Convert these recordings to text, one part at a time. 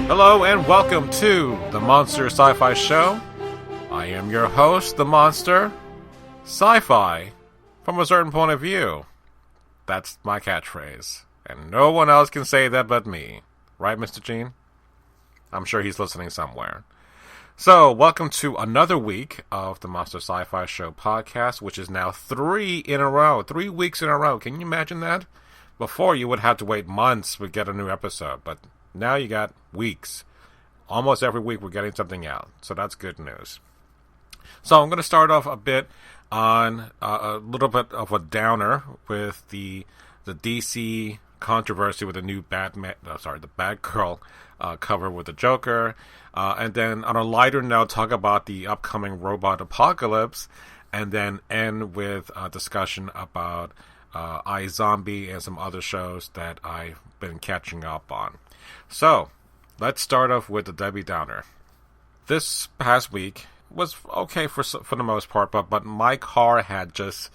Hello and welcome to the Monster Sci-Fi Show. I am your host, the Monster. Sci-Fi, from a certain point of view. That's my catchphrase. And no one else can say that but me. Right, Mr. Gene? I'm sure he's listening somewhere. So, welcome to another week of the Monster Sci-Fi Show podcast, which is now 3 weeks in a row. Can you imagine that? Before, you would have to wait months to get a new episode, but now you got weeks. Almost every week we're getting something out, so that's good news. So I'm going to start off a bit on a little bit of a downer with the DC controversy with the new the Batgirl cover with the Joker, and then on a lighter note talk about the upcoming robot apocalypse, and then end with a discussion about iZombie and some other shows that I've been catching up on. So, let's start off with the Debbie Downer. This past week was okay for the most part, but my car had just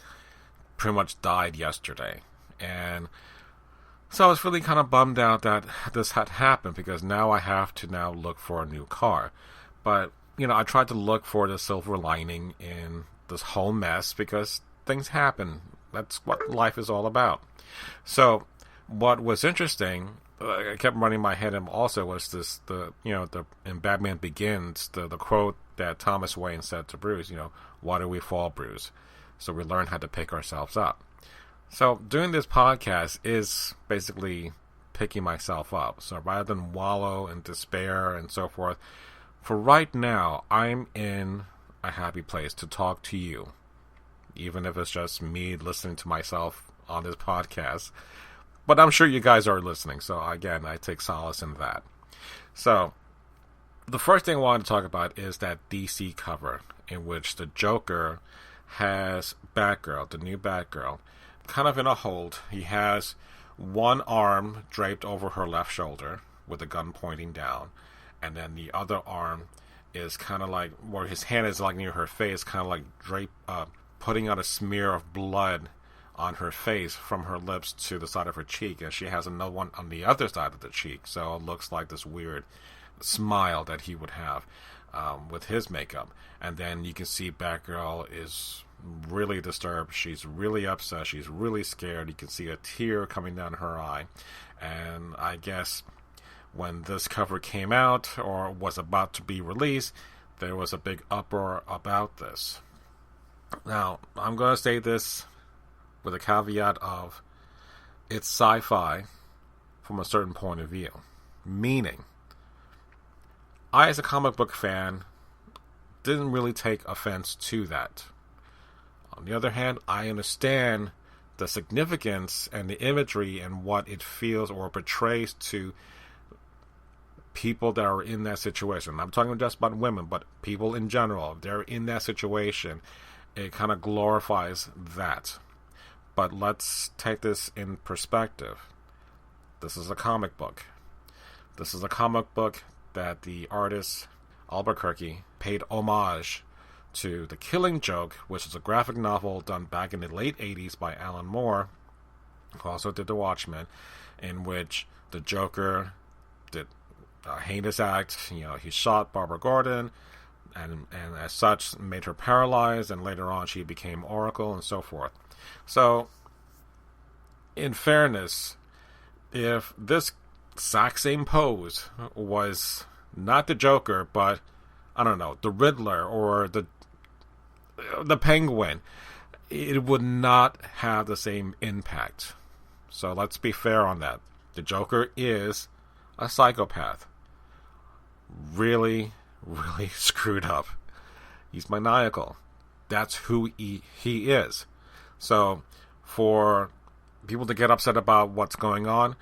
pretty much died yesterday. And so I was really kind of bummed out that this had happened, because now I have to now look for a new car. But, I tried to look for the silver lining in this whole mess, because things happen. That's what life is all about. So, what was interesting, I kept running my head, and also was in Batman Begins, the quote that Thomas Wayne said to Bruce, why do we fall, Bruce? So we learn how to pick ourselves up. So doing this podcast is basically picking myself up. So rather than wallow in despair and so forth, for right now, I'm in a happy place to talk to you. Even if it's just me listening to myself on this podcast. But I'm sure you guys are listening, so again, I take solace in that. So, the first thing I wanted to talk about is that DC cover, in which the Joker has Batgirl, the new Batgirl, kind of in a hold. He has one arm draped over her left shoulder, with a gun pointing down, and then the other arm is kind of like, where his hand is like near her face, kind of like putting out a smear of blood on her face from her lips to the side of her cheek, and she has another one on the other side of the cheek, so it looks like this weird smile that he would have with his makeup. And then you can see Batgirl is really disturbed, she's really upset, she's really scared, you can see a tear coming down her eye. And I guess when this cover came out, or was about to be released, there was a big uproar about this. Now, I'm going to say this with a caveat of, it's sci-fi from a certain point of view. Meaning, I as a comic book fan didn't really take offense to that. On the other hand, I understand the significance and the imagery and what it feels or portrays to people that are in that situation. I'm talking just about women, but people in general. If they're in that situation, it kind of glorifies that. But let's take this in perspective. This is a comic book. This is a comic book that the artist Albuquerque paid homage to The Killing Joke, which is a graphic novel done back in the late 80s by Alan Moore, who also did The Watchmen, in which the Joker did a heinous act. He shot Barbara Gordon, and as such made her paralyzed, and later on she became Oracle and so forth. So, in fairness, if this exact same pose was not the Joker, but, I don't know, the Riddler or the Penguin, it would not have the same impact. So let's be fair on that. The Joker is a psychopath. Really, really screwed up. He's maniacal. That's who he is. So, for people to get upset about what's going on,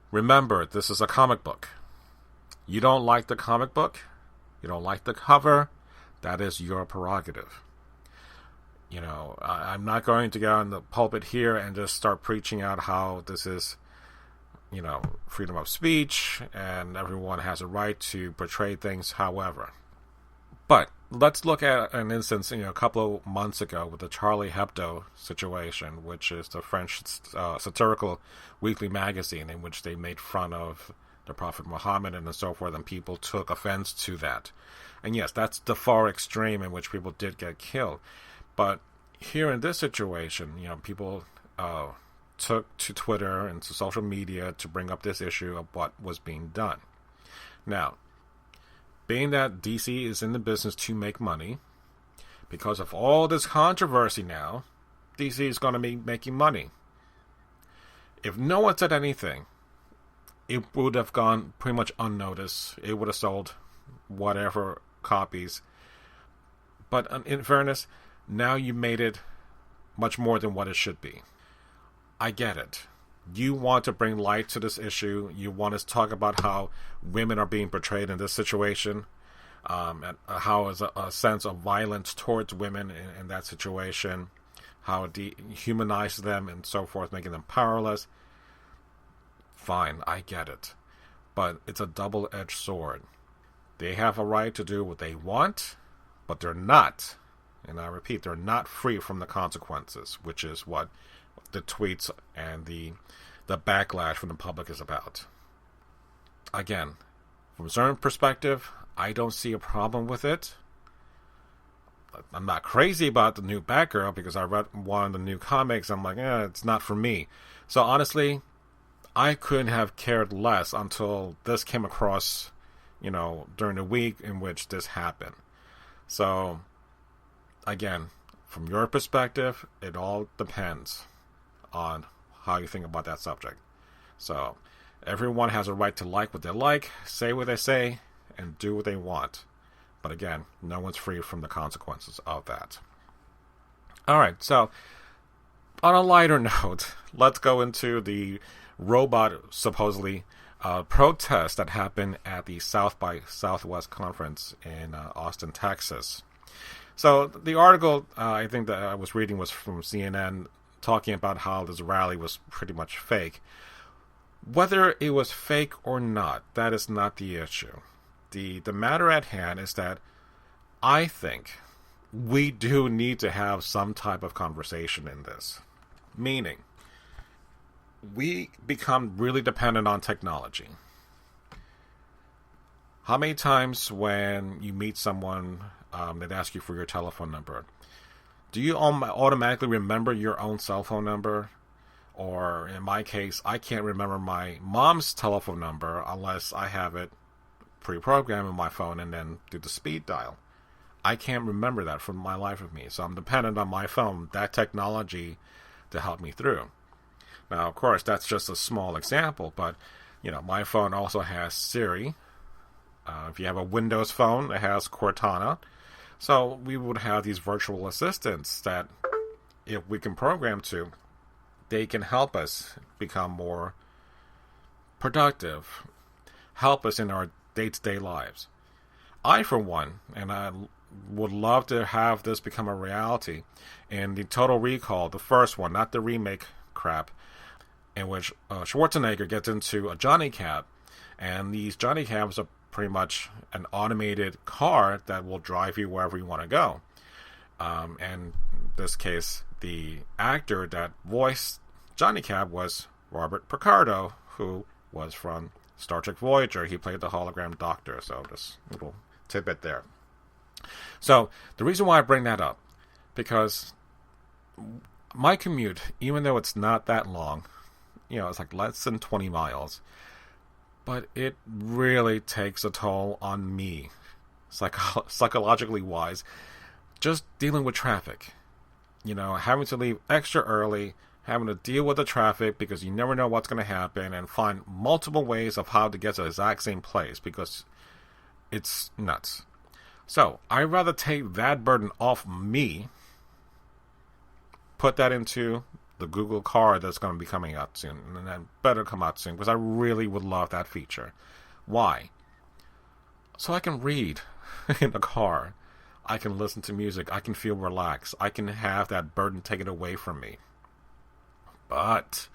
remember, this is a comic book. You don't like the comic book, you don't like the cover, that is your prerogative. I'm not going to get on the pulpit here and just start preaching out how this is, freedom of speech, and everyone has a right to portray things however. But let's look at an instance, a couple of months ago with the Charlie Hebdo situation, which is the French satirical weekly magazine in which they made fun of the Prophet Muhammad and so forth, and people took offense to that. And yes, that's the far extreme in which people did get killed. But here in this situation, people took to Twitter and to social media to bring up this issue of what was being done. Now, being that DC is in the business to make money, because of all this controversy now, DC is going to be making money. If no one said anything, it would have gone pretty much unnoticed. It would have sold whatever copies. But in fairness, now you made it much more than what it should be. I get it. You want to bring light to this issue. You want to talk about how women are being portrayed in this situation, and how is a sense of violence towards women in that situation, how it dehumanizes them and so forth, making them powerless. Fine, I get it. But it's a double-edged sword. They have a right to do what they want, but they're not. And I repeat, they're not free from the consequences, which is what the tweets and the backlash from the public is about. Again, from a certain perspective, I don't see a problem with it. I'm not crazy about the new Batgirl because I read one of the new comics. I'm like, it's not for me. So honestly, I couldn't have cared less until this came across, during the week in which this happened. So, again, from your perspective, it all depends on how you think about that subject. So, everyone has a right to like what they like, say what they say, and do what they want. But again, no one's free from the consequences of that. Alright, so, on a lighter note, let's go into the robot, supposedly, protest that happened at the South by Southwest conference in Austin, Texas. So, the article I think that I was reading was from CNN, talking about how this rally was pretty much fake. Whether it was fake or not, that is not the issue. The matter at hand is that I think we do need to have some type of conversation in this. Meaning, we become really dependent on technology. How many times when you meet someone, they'd ask you for your telephone number? Do you automatically remember your own cell phone number? Or in my case, I can't remember my mom's telephone number unless I have it pre-programmed in my phone and then do the speed dial. I can't remember that for my life of me. So I'm dependent on my phone, that technology, to help me through. Now, of course, that's just a small example, but, my phone also has Siri. If you have a Windows phone, it has Cortana. So we would have these virtual assistants that, if we can program to, they can help us become more productive, help us in our day-to-day lives. I, for one, and I would love to have this become a reality, in the Total Recall, the first one, not the remake crap, in which Schwarzenegger gets into a Johnny Cab, and these Johnny Cabs are pretty much an automated car that will drive you wherever you want to go. And in this case, the actor that voiced Johnny Cab was Robert Picardo, who was from Star Trek Voyager. He played the hologram doctor, so just a little tidbit there. So, the reason why I bring that up, because my commute, even though it's not that long, it's like less than 20 miles, but it really takes a toll on me, psychologically wise, just dealing with traffic. Having to leave extra early, having to deal with the traffic because you never know what's going to happen, and find multiple ways of how to get to the exact same place because it's nuts. So, I'd rather take that burden off me, put that into the Google car that's going to be coming out soon, and that better come out soon, because I really would love that feature. Why? So I can read in the car, I can listen to music, I can feel relaxed, I can have that burden taken away from me. But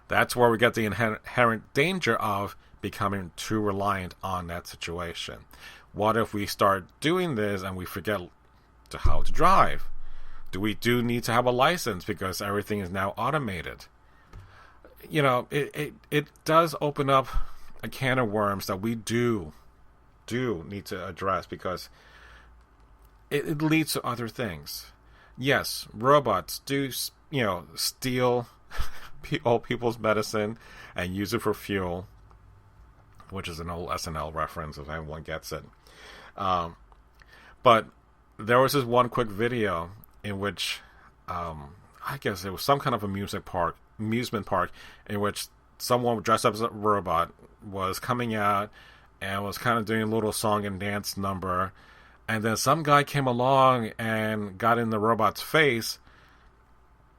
that's where we get the inherent danger of becoming too reliant on that situation. What if we start doing this and we forget how to drive? Do we need to have a license because everything is now automated? It does open up a can of worms that we do need to address, because it leads to other things. Yes, robots do, steal old people's medicine and use it for fuel, which is an old SNL reference if anyone gets it. But there was this one quick video in which I guess it was some kind of amusement park in which someone dressed up as a robot was coming out and was kind of doing a little song and dance number, and then some guy came along and got in the robot's face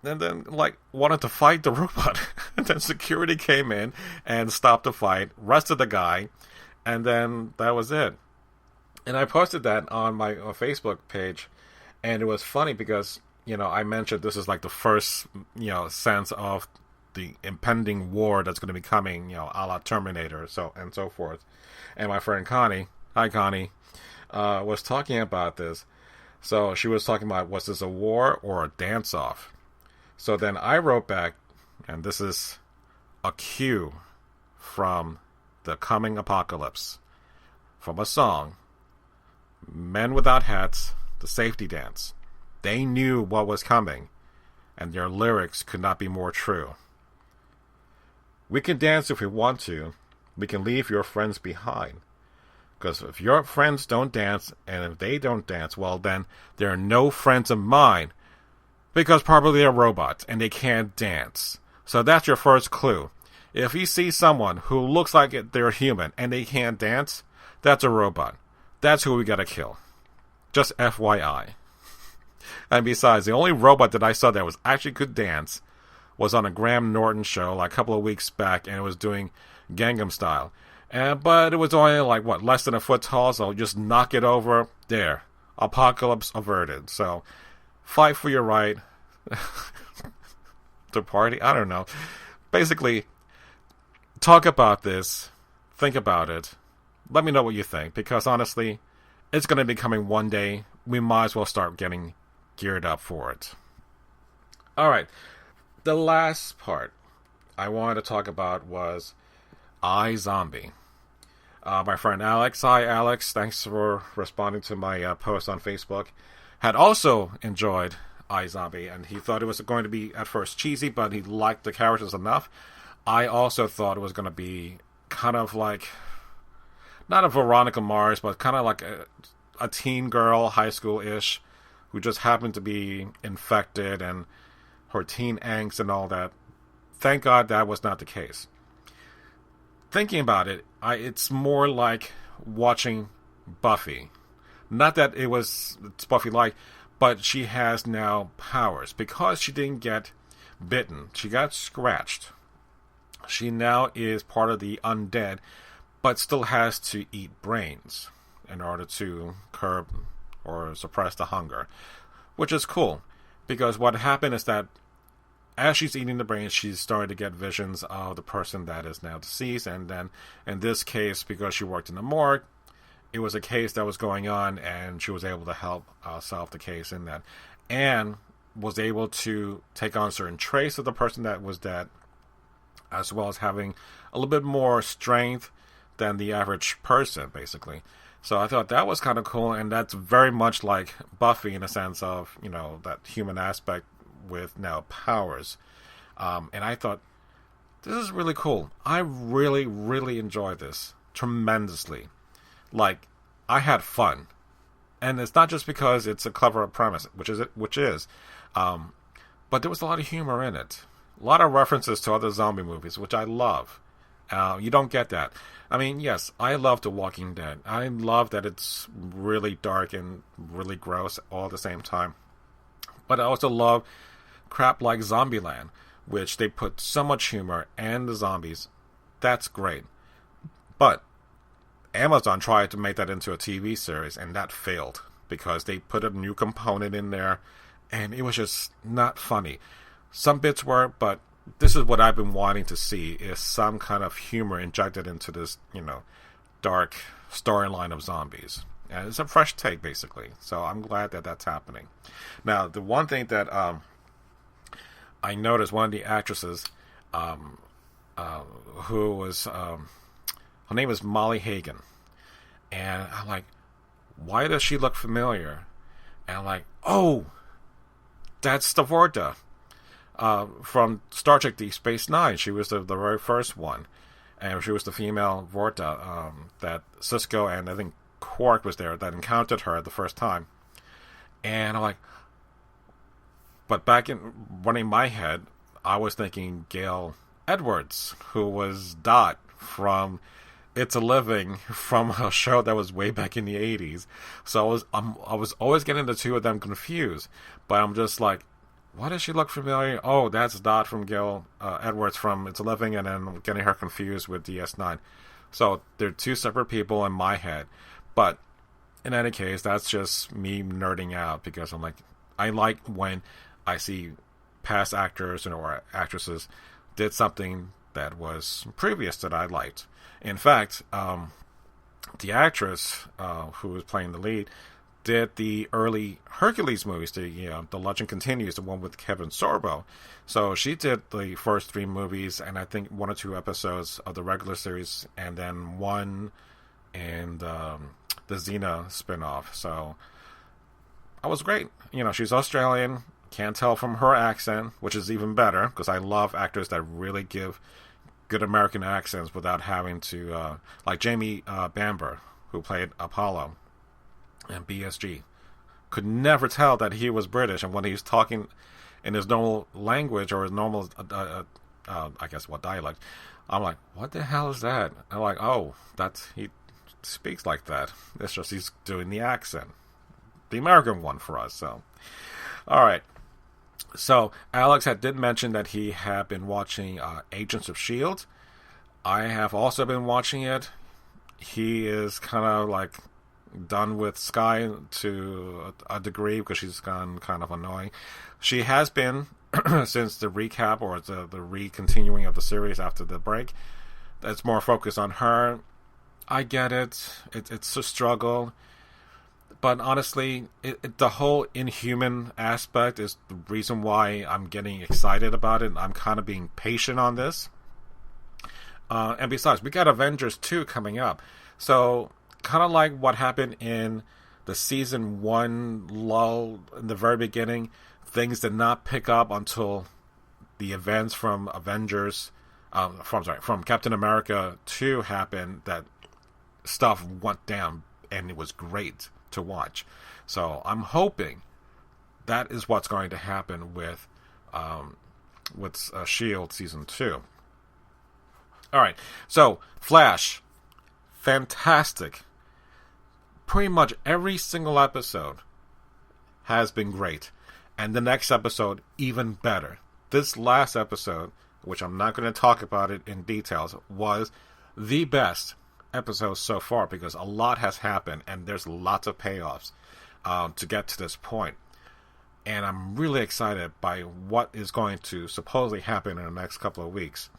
and then wanted to fight the robot. And then security came in and stopped the fight, arrested the guy, and then that was it. And I posted that on my Facebook page, and it was funny because I mentioned this is like the first sense of the impending war that's going to be coming, a la Terminator, so forth. And my friend Connie, hi Connie, was talking about this. So she was talking about, was this a war or a dance-off? So then I wrote back, and this is a cue from the coming apocalypse, from a song, Men Without Hats, The Safety Dance. They knew what was coming, and their lyrics could not be more true. We can dance if we want to. We can leave your friends behind. Because if your friends don't dance, and if they don't dance, well then, they're no friends of mine. Because probably they're robots, and they can't dance. So that's your first clue. If you see someone who looks like they're human, and they can't dance, that's a robot. That's who we gotta kill. Just FYI. And besides, the only robot that I saw that was actually could dance was on a Graham Norton show like a couple of weeks back, and it was doing Gangnam Style. But it was only less than a foot tall, so just knock it over. There. Apocalypse averted. So, fight for your right to party. I don't know. Basically, talk about this. Think about it. Let me know what you think, because honestly, it's going to be coming one day. We might as well start getting geared up for it. Alright, the last part I wanted to talk about was iZombie. My friend Alex, hi Alex, thanks for responding to my post on Facebook, had also enjoyed iZombie, and he thought it was going to be at first cheesy, but he liked the characters enough. I also thought it was going to be kind of like, not a Veronica Mars, but kind of like a teen girl, high school-ish, who just happened to be infected, and her teen angst and all that. Thank God that was not the case. Thinking about it, it's more like watching Buffy. Not that it's Buffy-like, but she has now powers. Because she didn't get bitten, she got scratched. She now is part of the undead, but still has to eat brains in order to curb or suppress the hunger, which is cool, because what happened is that as she's eating the brains, she's starting to get visions of the person that is now deceased, and then in this case, because she worked in the morgue, it was a case that was going on, and she was able to help solve the case in that, and was able to take on certain traits of the person that was dead, as well as having a little bit more strength than the average person, basically. So I thought that was kind of cool, and that's very much like Buffy in a sense of, that human aspect with now powers. And I thought, this is really cool. I really, really enjoyed this tremendously. I had fun. And it's not just because it's a clever premise, which is, but there was a lot of humor in it. A lot of references to other zombie movies, which I love. You don't get that. I mean, yes, I love The Walking Dead. I love that it's really dark and really gross all at the same time. But I also love crap like Zombieland, which they put so much humor and the zombies. That's great. But Amazon tried to make that into a TV series, and that failed because they put a new component in there, and it was just not funny. Some bits were, but this is what I've been wanting to see, is some kind of humor injected into this, dark storyline of zombies. And it's a fresh take, basically. So I'm glad that that's happening. Now, the one thing that I noticed, one of the actresses who was Her name is Molly Hagan. And I'm like, why does she look familiar? And I'm like, oh, that's the Vorta from Star Trek Deep Space Nine. She was the very first one. And she was the female Vorta that Sisko and I think Quark was there that encountered her the first time. And I'm like, but back in running my head, I was thinking Gail Edwards, who was Dot from It's a Living, from a show that was way back in the 80s. So I was always getting the two of them confused. But I'm just like, why does she look familiar? Oh, that's Dot from Gail Edwards from It's a Living, and then getting her confused with DS9. So they're two separate people in my head. But in any case, that's just me nerding out, because I'm like, I like when I see past actors or actresses did something that was previous that I liked. In fact, the actress who was playing the lead did the early Hercules movies, the Legend Continues, the one with Kevin Sorbo. So she did the first 3 movies, and I think 1 or 2 episodes of the regular series, and then one and the Xena spinoff. So I was great. She's Australian. Can't tell from her accent, which is even better, because I love actors that really give good American accents without having to, like Jamie Bamber, who played Apollo in BSG, could never tell that he was British, and when he's talking in his normal language or his normal, I guess what dialect, I'm like, what the hell is that? I'm like, oh, he speaks like that. It's just he's doing the accent, the American one for us. So, all right. So Alex did mention that he had been watching Agents of S.H.I.E.L.D. I have also been watching it. He is kind of like done with Sky to a degree, because she's gone kind of annoying. She has been since the recap or the re-continuing of the series after the break. It's more focused on her. I get it. It's a struggle. But honestly, the whole Inhuman aspect is the reason why I'm getting excited about it. I'm kind of being patient on this. And besides, we got Avengers 2 coming up. So, kind of like what happened in the Season 1 lull in the very beginning, things did not pick up until the events from from Captain America 2 happened, that stuff went down, and it was great to watch. So I'm hoping that is what's going to happen with S.H.I.E.L.D. Season 2. Alright, so Flash, fantastic. Pretty much every single episode has been great, and the next episode even better. This last episode, which I'm not going to talk about it in details, was the best episodes so far, because a lot has happened and there's lots of payoffs to get to this point, and I'm really excited by what is going to supposedly happen in the next couple of weeks.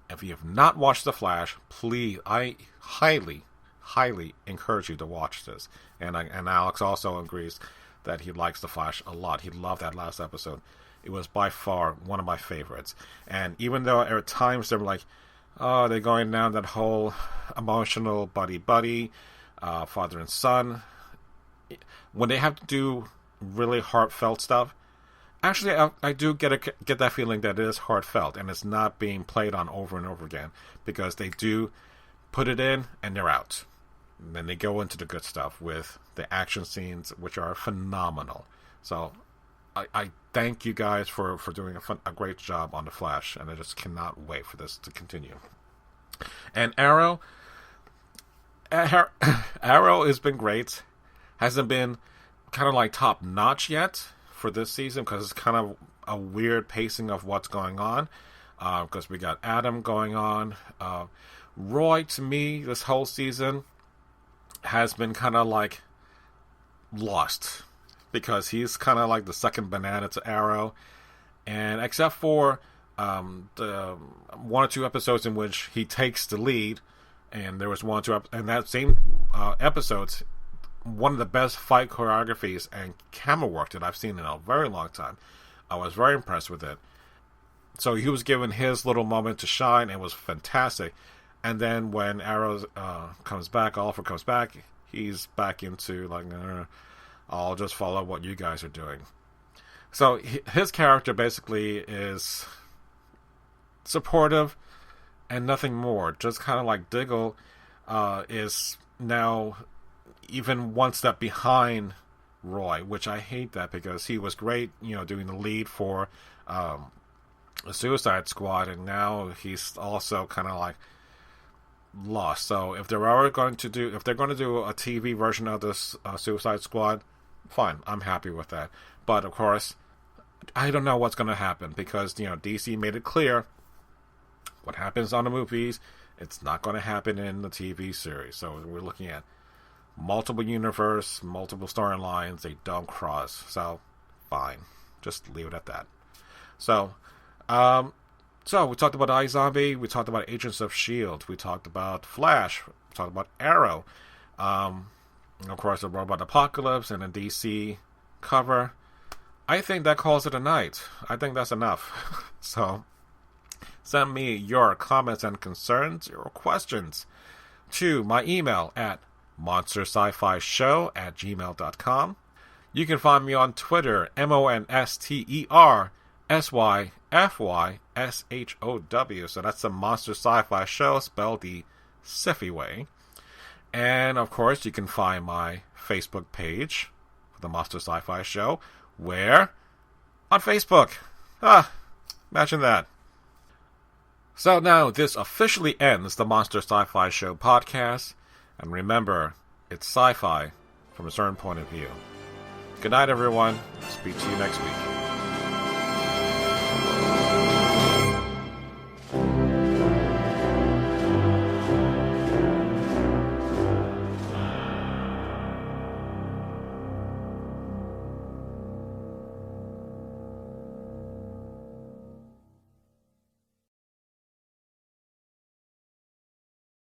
If you have not watched The Flash, please, I highly encourage you to watch this. And Alex also agrees that he likes The Flash a lot. He loved that last episode. It was by far one of my favorites. And even though at times they were like, oh, they're going down that whole emotional buddy-buddy, father and son. When they have to do really heartfelt stuff, actually, I do get that feeling that it is heartfelt, and it's not being played on over and over again, because they do put it in, and they're out. And then they go into the good stuff with the action scenes, which are phenomenal. So, I thank you guys for doing a great job on The Flash, and I just cannot wait for this to continue. And Arrow has been great. Hasn't been kind of like top notch yet for this season, because it's kind of a weird pacing of what's going on. Because we got Adam going on. Roy, to me, this whole season has been kind of like lost, because he's kind of like the second banana to Arrow, and except for the 1 or 2 episodes in which he takes the lead, and there was 1 or 2 and that same episodes, one of the best fight choreographies and camera work that I've seen in a very long time. I was very impressed with it. So he was given his little moment to shine, and it was fantastic. And then when Arrow comes back, Oliver comes back, he's back into like, I'll just follow what you guys are doing. So his character basically is supportive and nothing more. Just kind of like Diggle is now even one step behind Roy, which I hate that because he was great, doing the lead for the Suicide Squad, and now he's also kind of like lost. So if they're going to do a TV version of this Suicide Squad, fine, I'm happy with that. But of course, I don't know what's going to happen because DC made it clear what happens on the movies, it's not going to happen in the TV series. So we're looking at multiple universe, multiple storylines. They don't cross. So fine, just leave it at that. So we talked about iZombie, we talked about Agents of S.H.I.E.L.D., we talked about Flash, we talked about Arrow, of course the Robot Apocalypse and a DC cover. I think that calls it a night. I think that's enough. So send me your comments and concerns, your questions, to my email at monsterscifishow@gmail.com. You can find me on Twitter, MonsterScifyShow. So that's the Monster Sci-Fi Show, spelled the Scifi way. And of course, you can find my Facebook page, the Monster Sci-Fi Show, where? On Facebook. Imagine that. So now this officially ends the Monster Sci-Fi Show podcast. And remember, it's sci-fi from a certain point of view. Good night, everyone. Speak to you next week.